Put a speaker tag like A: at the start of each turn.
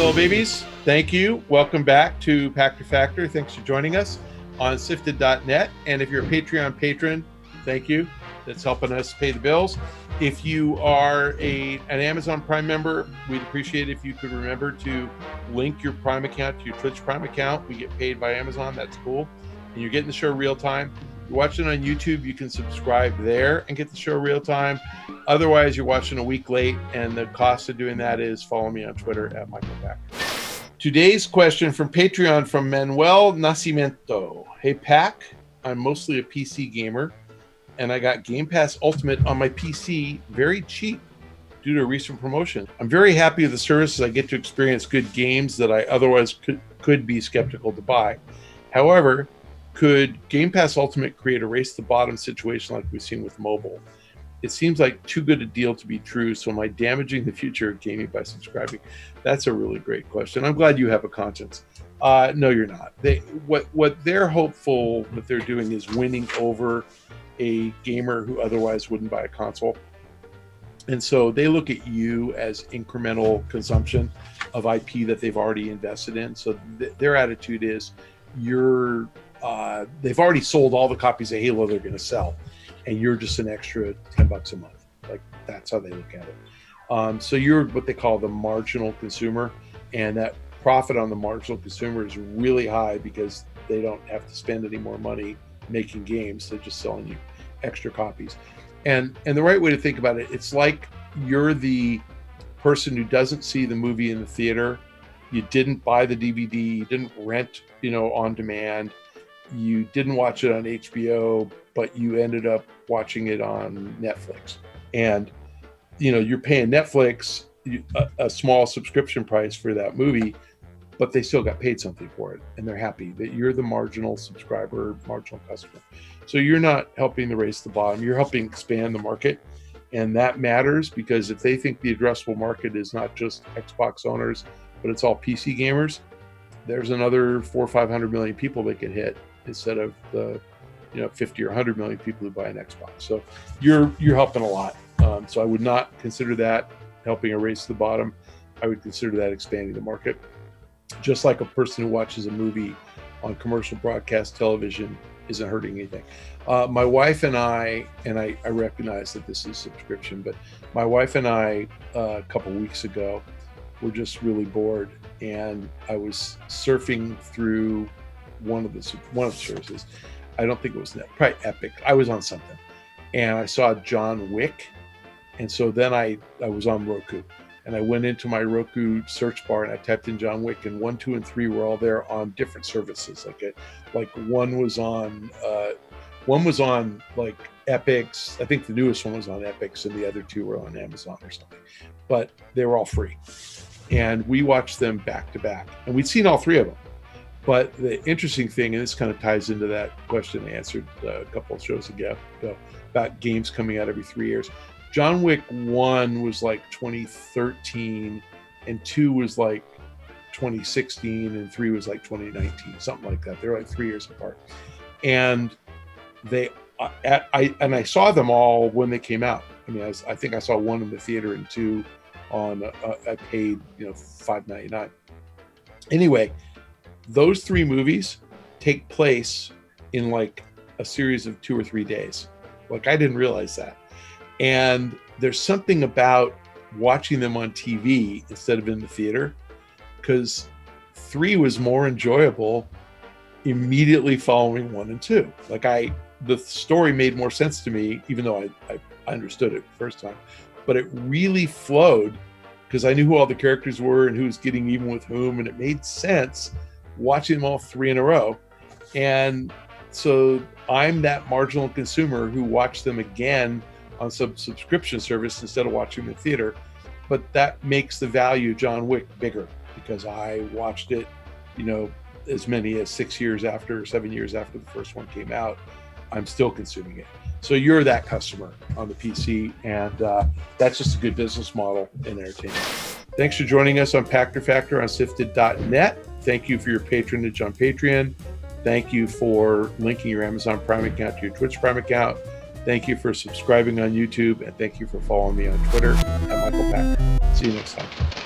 A: Hello, babies. Thank you. Welcome back to Pachter Factor. Thanks for joining us on SIFTD.net. And if you're a Patreon patron, thank you. That's helping us pay the bills. If you are an Amazon Prime member, we'd appreciate it if you could remember to link your Prime account to your Twitch Prime account. We get paid by Amazon. That's cool. And you're getting the show real time. You're watching on YouTube, you can subscribe there and get the show real time. Otherwise, you're watching a week late, and the cost of doing that is follow me on Twitter at Michael Pachter. Today's question from Patreon from Manuel Nascimento. Hey, Pac, I'm mostly a PC gamer, and I got Game Pass Ultimate on my PC very cheap due to a recent promotion. I'm very happy with the service as I get to experience good games that I otherwise could be skeptical to buy. However, could Game Pass Ultimate create a race to the bottom situation like we've seen with mobile? It seems like too good a deal to be true, so am I damaging the future of gaming by subscribing? That's a really great question. I'm glad you have a conscience. No, you're not. What they're hopeful that they're doing is winning over a gamer who otherwise wouldn't buy a console. And so they look at you as incremental consumption of IP that they've already invested in. So their attitude is they've already sold all the copies of Halo they're going to sell, and you're just an extra $10 a month. Like, that's how they look at it. So you're what they call the marginal consumer, and that profit on the marginal consumer is really high because they don't have to spend any more money making games. They're just selling you extra copies. And the right way to think about it, it's like you're the person who doesn't see the movie in the theater. You didn't buy the DVD, you didn't rent, on demand. You didn't watch it on HBO, but you ended up watching it on Netflix. And, you're paying Netflix a small subscription price for that movie, but they still got paid something for it. And they're happy that you're the marginal subscriber, marginal customer. So you're not helping the race to the bottom. You're helping expand the market. And that matters because if they think the addressable market is not just Xbox owners, but it's all PC gamers, there's another 400 or 500 million people they can hit instead of the 50 or 100 million people who buy an Xbox. So you're helping a lot. So I would not consider that helping a race to the bottom. I would consider that expanding the market. Just like a person who watches a movie on commercial broadcast television isn't hurting anything. My wife and I recognize that this is subscription, but my wife and I a couple weeks ago were just really bored, and I was surfing through one of the services. I don't think it was probably Epic. I was on something, and I saw John Wick, and so then I was on Roku, and I went into my Roku search bar and I typed in John Wick, and 1, 2, and 3 were all there on different services. Like one was on like Epic's. I think the newest one was on Epic's, and the other 2 were on Amazon or something. But they were all free, and we watched them back to back, and we'd seen all 3 of them. But the interesting thing, and this kind of ties into that question I answered a couple of shows ago about games coming out every 3 years. John Wick 1 was like 2013, and 2 was like 2016, and 3 was like 2019, something like that. They're like 3 years apart. And I saw them all when they came out. I mean, I think I saw 1 in the theater and 2 on, I paid, $5.99. Anyway, those 3 movies take place in like a series of 2 or 3 days. Like, I didn't realize that. And there's something about watching them on TV instead of in the theater, because 3 was more enjoyable immediately following 1 and 2. Like, the story made more sense to me, even though I understood it the first time, but it really flowed because I knew who all the characters were and who was getting even with whom, and it made sense watching them all 3 in a row. And so I'm that marginal consumer who watched them again on some subscription service instead of watching them in the theater. But that makes the value of John Wick bigger because I watched it, as many as 7 years after the first one came out. I'm still consuming it. So you're that customer on the PC, and that's just a good business model in entertainment. Thanks for joining us on Pachter Factor on SIFTD.net. Thank you for your patronage on Patreon. Thank you for linking your Amazon Prime account to your Twitch Prime account. Thank you for subscribing on YouTube, and thank you for following me on Twitter at Michael Pachter. See you next time.